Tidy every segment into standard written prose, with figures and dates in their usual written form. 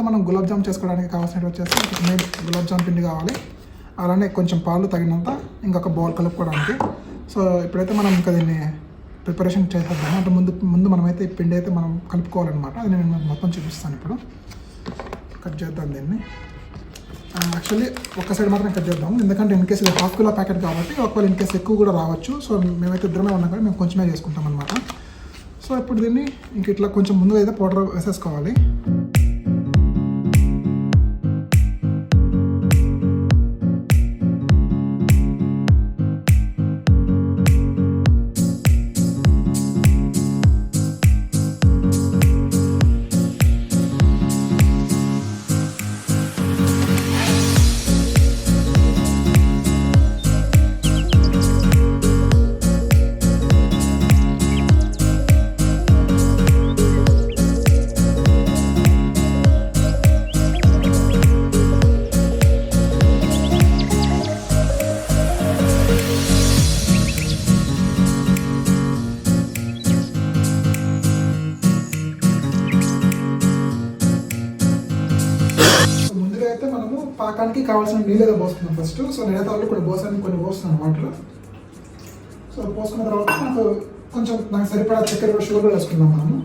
ఇప్పుడైతే మనం గులాబ్ జామ్ చేసుకోవడానికి కావాల్సినవి వచ్చేసి మెయిన్ గులాబ్ జామ్ పిండి కావాలి, అలానే కొంచెం పాలు తగినంత, ఇంకొక బౌల్ కలుపుకోవడానికి. సో ఇప్పుడైతే మనం ఇంకా దీన్ని ప్రిపరేషన్ చేసేద్దాము. అంటే ముందు మనమైతే ఈ పిండి అయితే మనం కలుపుకోవాలన్నమాట. అది నేను మొత్తం చూపిస్తాను. ఇప్పుడు కట్ చేద్దాం దీన్ని. యాక్చువల్లీ ఒక సైడ్ మాత్రం కట్ చేద్దాము, ఎందుకంటే ఇన్ కేసు ఇది ½ కిలో ప్యాకెట్ కాబట్టి ఒకవేళ ఇన్ కేసు ఎక్కువ కూడా రావచ్చు. సో మేమైతే ఇద్దరమే ఉన్నాం కానీ మేము కొంచెమే చేసుకుంటాం అనమాట. సో ఇప్పుడు దీన్ని ఇంక ఇట్లా కొంచెం ముందుగా అయితే పౌడర్ వేసేసుకోవాలి. పాకానికి కావాల్సిన నీళ్ళు అయితే పోస్తున్నాం ఫస్ట్. సో నేనైతే వాళ్ళు కొన్ని పోస్తున్నాను వాటర్. సో పోసుకున్న తర్వాత నాకు సరిపడా చక్కెర కూడా షుగర్ కూడా వేసుకున్నాం మనము.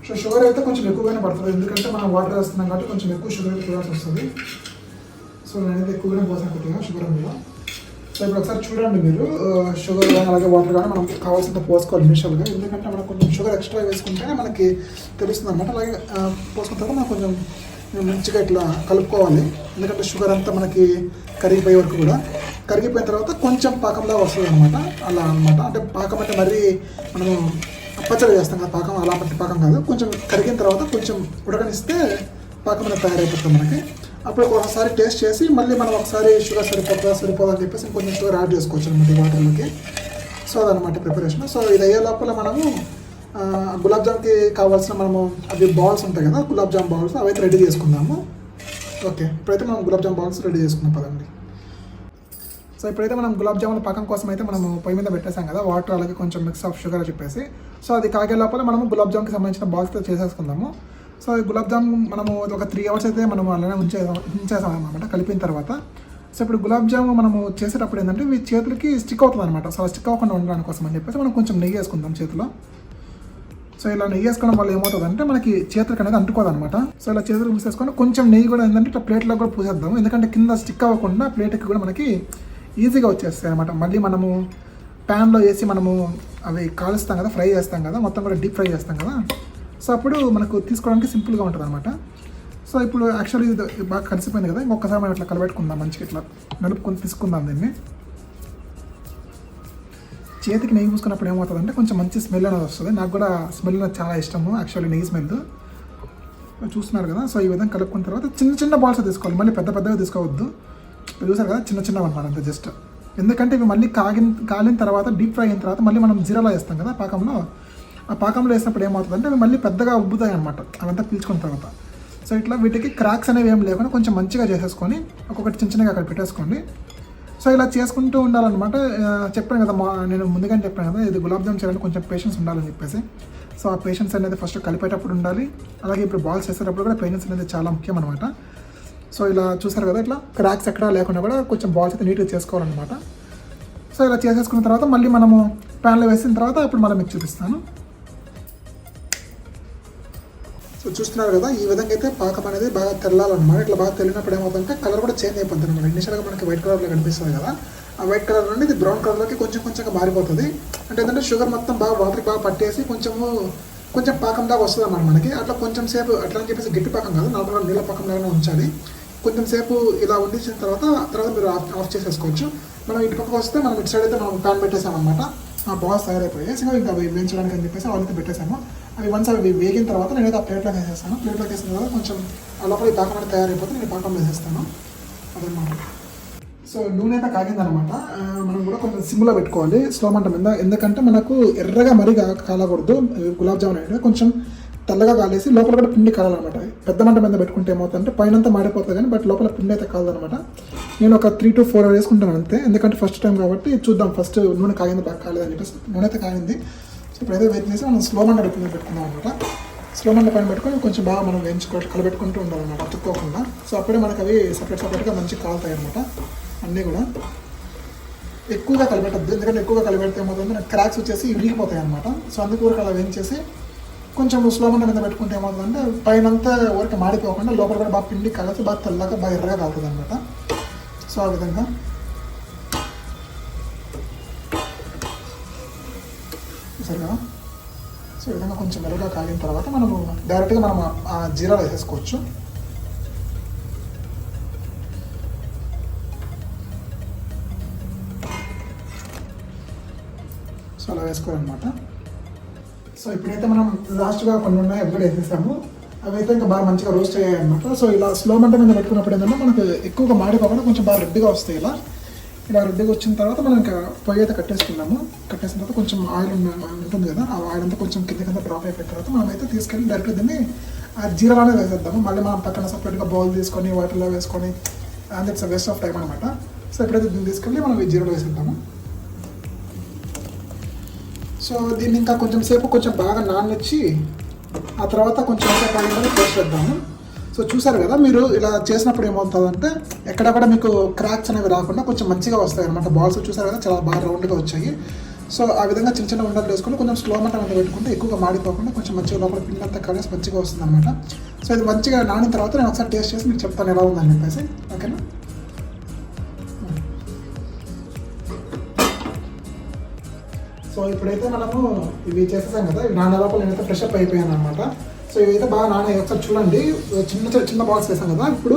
సో షుగర్ అయితే కొంచెం ఎక్కువగానే పడుతుంది, ఎందుకంటే మనం వాటర్ వేస్తున్నాం కాబట్టి కొంచెం ఎక్కువ షుగర్ చూడాల్సి వస్తుంది. సో నేనైతే ఎక్కువగానే పోసాను కొద్దిగా షుగర్ అందులో. సో ఇప్పుడు ఒకసారి చూడండి మీరు, షుగర్ కానీ అలాగే వాటర్ కానీ మనం కావాల్సినంత పోసుకోవాలి ఇనిషియల్గా, ఎందుకంటే మనం కొంచెం షుగర్ ఎక్స్ట్రా వేసుకుంటే మనకి తెలుస్తుంది అనమాట. అలాగే పోసుకున్న తర్వాత మనం కొంచెం మంచిగా ఇట్లా కలుపుకోవాలి, ఎందుకంటే షుగర్ అంతా మనకి కరిగిపోయే వరకు కూడా. కరిగిపోయిన తర్వాత కొంచెం పాకంలా వస్తుంది అనమాట. అలా అనమాట. అంటే పాకం అంటే మరీ మనము పచ్చడి చేస్తాం కదా పాకం, అలాంటి పాకం కాదు. కొంచెం కరిగిన తర్వాత కొంచెం ఉడకనిస్తే పాకం అనేది తయారైపోతుంది మనకి. అప్పుడు ఒకసారి టేస్ట్ చేసి మళ్ళీ మనం ఒకసారి షుగర్ సరిపోదా అని చెప్పేసి కొంచెం షుగర్ యాడ్ చేసుకోవచ్చు అనమాట ఈ వాటర్లోకి. సో అదనమాట ప్రిపరేషన్. సో ఇది అయ్యే లోపల మనము గులాబ్ జామ్కి కావాల్సిన మనము అవి బాల్స్ ఉంటాయి కదా, గులాబ్ జామ్ బాల్స్, అవైతే రెడీ చేసుకుందాము. ఓకే, ఇప్పుడైతే మనం గులాబ్ జామ్ బాల్స్ రెడీ చేసుకున్నాం పదండి. సో ఇప్పుడైతే మనం గులాబ్ జామున్ పాకం కోసం అయితే మనము పొయ్యి మీద పెట్టేసాం కదా, వాటర్ అలాగే కొంచెం మిక్స్ ఆఫ్ షుగర్ అని చెప్పేసి. సో అది కాగే లోపల మనము గులాబ్ జామ్కి సంబంధించిన బాల్స్ చేసేసుకుందాము. సో ఈ గులాబ్ జామ్ మనము ఒక 3 hours అయితే మనం అలానే ఉంచేసాం అనమాట కలిపిన తర్వాత. సో ఇప్పుడు గులాబ్ జామ్ మనము చేసేటప్పుడు ఏంటంటే ఇవి చేతులకి స్టిక్ అవుతుంది అనమాట. సో స్టిక్ అవ్వకుండా ఉండడానికి కోసం అని చెప్పేసి మనం కొంచెం నెయ్యి వేసుకుందాం చేతిలో. సో ఇలా నెయ్యి వేసుకోవడం వల్ల ఏమవుతుందంటే మనకి చేతులకు అనేది అంటుకోదనమాట. సో ఇలా చేతులకు పూసేసుకొని కొంచెం నెయ్యి కూడా ఏంటంటే ఇట్లా ప్లేట్లో కూడా పూసేద్దాం, ఎందుకంటే కింద స్టిక్ అవ్వకుండా ప్లేట్కి కూడా మనకి ఈజీగా వచ్చేస్తాయి అనమాట. మళ్ళీ మనము ప్యాన్లో వేసి మనము అవి కాలుస్తాం కదా, ఫ్రై చేస్తాం కదా, మొత్తం కూడా డీప్ ఫ్రై చేస్తాం కదా. సో అప్పుడు మనకు తీసుకోవడానికి సింపుల్గా ఉంటుంది అనమాట. సో ఇప్పుడు యాక్చువల్లీ ఇది బాగా కలిసిపోయింది కదా, ఇంకొకసారి మనం ఇట్లా కలబెట్టుకుందాం, మంచిగా ఇట్లా నలుపుకొని తీసుకుందాం దీన్ని. చేతికి నెయ్యి పూసుకున్నప్పుడు ఏమవుతుందంటే కొంచెం మంచి స్మెల్ అనేది వస్తుంది. నాకు కూడా స్మెల్ చాలా ఇష్టము యాక్చువల్లీ నెయ్యి స్మెల్. చూస్తున్నారు కదా. సో ఈ విధంగా కలుపుకున్న తర్వాత చిన్న చిన్న బాల్స్ తీసుకోవాలి, మళ్ళీ పెద్దగా తీసుకోవద్దు. చూసారు కదా, చిన్న అనమాట అంతే జస్ట్. ఎందుకంటే ఇవి మళ్ళీ కాలిన తర్వాత డీప్ ఫ్రై అయిన తర్వాత మళ్ళీ మనం జీరాలో వేస్తాం కదా పాకంలో. ఆ పాకంలో వేసినప్పుడు ఏమవుతుందంటే అవి మళ్ళీ పెద్దగా ఉబ్బుతాయి అనమాట అవంతా పీల్చుకున్న తర్వాత. సో ఇట్లా వీటికి క్రాక్స్ అనేవి ఏం లేకుండా కొంచెం మంచిగా చేసేసుకొని ఒక్కొక్కటి చిన్నగా అక్కడ పెట్టేసుకోండి. సో ఇలా చేసుకుంటూ ఉండాలన్నమాట. చెప్పాను కదా, నేను ముందుగానే చెప్పాను కదా, ఇది గులాబ్ జామ్ చేయాలంటే కొంచెం పేషెన్స్ ఉండాలని చెప్పేసి. సో ఆ పేషెన్స్ అనేది ఫస్ట్ కలిపేటప్పుడు ఉండాలి, అలాగే ఇప్పుడు బాల్స్ చేసేటప్పుడు కూడా పేషెన్స్ అనేది చాలా ముఖ్యం అనమాట. సో ఇలా చూసారు కదా, ఇట్లా క్రాక్స్ ఎక్కడా లేకుండా కూడా కొంచెం బాల్స్ అయితే నీట్గా చేసుకోవాలన్నమాట. సో ఇలా చేసేసుకున్న తర్వాత మళ్ళీ మనము ప్యాన్లో వేసిన తర్వాత ఇప్పుడు మళ్ళీ మీకు చూపిస్తాను. సో చూస్తున్నారు కదా, ఈ విధంగా అయితే పాకం అనేది బాగా తెల్లాలన్నమాట. ఇట్లా బాగా తెల్లినప్పుడు ఏమవుతుందంటే కలర్ కూడా చేంజ్ అయిపోతుంది అనమాట. ఇనిషియల్గా మనకి వైట్ కలర్లో కనిపిస్తుంది కదా, ఆ వైట్ కలర్ నుండి ఇది బ్రౌన్ కలర్లోకి కొంచెంగా మారిపోతుంది. అంటే ఏంటంటే షుగర్ మొత్తం బాగా వాటర్కి బాగా పట్టేసి కొంచెం పాకం దాకా వస్తుంది అన్నమాట మనకి. అట్లా కొంచెం సేపు అట్లా అని చెప్పేసి గట్టి పాకం కాదు, నార్మల్గా నీళ్ళ పాకం లాగానే ఉంచాలి. కొంచెం సేపు ఇలా ఉండించిన తర్వాత మీరు ఆఫ్ చేసేసుకోవచ్చు. మనం ఇటు పక్కకు వస్తే మనం ఇటు సైడ్ అయితే మనం ప్యాన్ పెట్టేసామన్నమాట. ఆ బాల్స్ తయారైపోయాయి. సో ఇంకా అవి వేయించడానికి అని చెప్పేసి వాళ్ళైతే పెట్టేసాము. అవి వన్స్ అవి వేగిన తర్వాత నేనైతే ఆ ప్లేట్లోకి వేసేస్తాను. ప్లేట్లోకి వేసిన తర్వాత కొంచెం ఆ లోపల ఈ పాకం అనేది తయారైపోతే నేను పాకం వేసేస్తాను అదనమాట. సో నూనె అయితే కాగిందనమాట. మనం కూడా కొంచెం సిమ్లో పెట్టుకోవాలి, స్లో మంట మీద. ఎందుకంటే మనకు ఎర్రగా మరీ కాలకూడదు. గులాబ్ జామున్ అయితే కొంచెం తెల్లగా కాలేసి లోపల కూడా పిండి కాలాలన్నమాట. పెద్ద మంట మీద పెట్టుకుంటే ఏమవుతుందంటే పైనంతా మాడిపోతుంది కానీ బట్ లోపల పిండి అయితే కాదనమాట. నేను ఒక 3 to 4 వేసుకుంటాను అంతే, ఎందుకంటే ఫస్ట్ టైం కాబట్టి చూద్దాం. ఫస్ట్ నూనె కాగింది బాగా కాలేదని చెప్పేసి నూనె అయితే కాగింది. సో ఇప్పుడైతే వెయిట్ చేసి మనం స్లో మంట మీద పెట్టుకుందాం అనమాట. స్లో మంట పైన పెట్టుకొని కొంచెం బాగా మనం కలబెట్టుకుంటూ ఉండాలన్నమాట అతుక్కోకుండా. సో అప్పుడే మనకు అవి సపరేట్గా మంచిగా కాలుతాయి అనమాట. అన్నీ కూడా ఎక్కువగా కలిపెట్టద్దు, ఎందుకంటే ఎక్కువగా కలిపెడితే ఏమవుతుంది నాకు క్రాక్స్ వచ్చేసి విరిగిపోతాయి అనమాట. సో అందుకు ఊరికి అలా వేయించేసి కొంచెం స్లో మంట మీద పెట్టుకుంటే ఏమవుతుందంటే పైనంతా ఊరికి మాడిపోకుండా లోపల కూడా బాగా పిండి కలిసి బాగా తెల్లగా బాగా ఎర్రగా కాలుతుంది అనమాట. సో ఆ విధంగా సరిగా సో ఈ విధంగా కొంచెం మెరుగ్గా కాగిన తర్వాత మనము డైరెక్ట్గా మనం ఆ జీరాలో వేసేసుకోవచ్చు. సో అలా వేసుకోవాలన్నమాట. సో ఇప్పుడైతే మనం లాస్ట్గా కొన్ని ఉన్నాయి అవి కూడా వేసేసాము. అవి అయితే ఇంకా బాగా మంచిగా రోస్ట్ అయ్యాయి అనమాట. సో ఇలా స్లో మంట మీద పెట్టుకున్నప్పుడు ఏంటంటే మనకు ఎక్కువగా మాడిపోకుండా కొంచెం బాగా రెడ్డిగా వస్తాయి. ఇలా రెడ్డిగా వచ్చిన తర్వాత మనం ఇంకా పొయ్యి అయితే కట్టేసుకున్నాము. కట్టేసిన తర్వాత కొంచెం ఆయిల్ ఉంటుంది కదా, ఆ ఆయిల్ అంతా కొంచెం కింద డ్రాప్ అయిపోయిన తర్వాత మనం అయితే తీసుకెళ్ళి డైరెక్ట్గా దీన్ని ఆ జీరాలోనే వేసేద్దాము. మళ్ళీ మనం పక్కన సపరేట్గా బౌల్ తీసుకొని వాటిలో వేసుకొని and it's waste of time అనమాట. సో ఎప్పుడైతే దీన్ని తీసుకెళ్ళి మనం ఈ జీరాలో వేసేద్దాము. సో దీన్ని ఇంకా కొంచెం సేపు కొంచెం బాగా నాననిచ్చి ఆ తర్వాత కొంచెం కాగిందని టేస్ట్ చేద్దాము. సో చూసారు కదా, మీరు ఇలా చేసినప్పుడు ఏమవుతుందంటే ఎక్కడక్కడ మీకు క్రాక్స్ అనేవి రాకుండా కొంచెం మంచిగా వస్తాయి అనమాట. బాల్స్ చూసారు కదా చాలా బాగా రౌండ్గా వచ్చాయి. సో ఆ విధంగా చిన్న చిన్న ఉండలు వేసుకొని కొంచెం స్లో మంట మీద పెట్టుకుంటే ఎక్కువగా మాడిపోకుండా కొంచెం మంచిగా లోపల పిండి అంతా కలిసి మంచిగా వస్తుంది అనమాట. సో ఇది మంచిగా నానిన తర్వాత నేను ఒకసారి టేస్ట్ చేసి మీకు చెప్తాను ఎలా ఉందని చెప్పేసి. ఓకేనా? సో ఇప్పుడైతే మనము ఇవి చేసేసాం కదా, ఇవి నాన్న లోపల నేనైతే ఫ్రెష్ అప్ అయిపోయాను అనమాట. సో ఇవైతే బాగా నాన్న ఒకసారి చూడండి, చిన్న బాక్స్ వేసాం కదా, ఇప్పుడు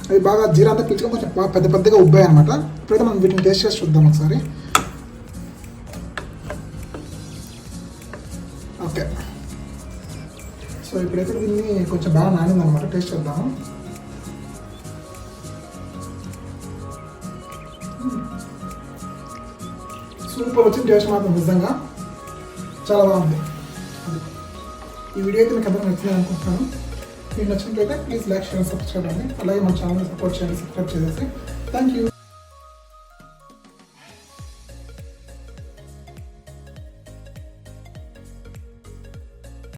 అవి బాగా జీరా అంతా పిలుచుకొని కొంచెం బాగా పెద్దగా ఉబ్బాయి అనమాట. ఇప్పుడైతే మనం వీటిని టేస్ట్ చేసి చూద్దాం ఒకసారి. ఓకే, సో ఇప్పుడైతే దీన్ని కొంచెం బాగా నానింది అనమాట, టేస్ట్ చేద్దాము. సూపర్ వచ్చింది టేస్ట్ మాత్రం, నిజంగా చాలా బాగుంది. ఈ వీడియో అయితే మీకు అందరూ నచ్చింది అనుకుంటున్నాను. మీకు నచ్చినట్లయితే ప్లీజ్ లైక్, షేర్, సబ్స్క్రైబ్ అండి. అలాగే మన ఛానల్ని సపోర్ట్ చేయండి, సబ్స్క్రైబ్ చేసేసి. Thank you.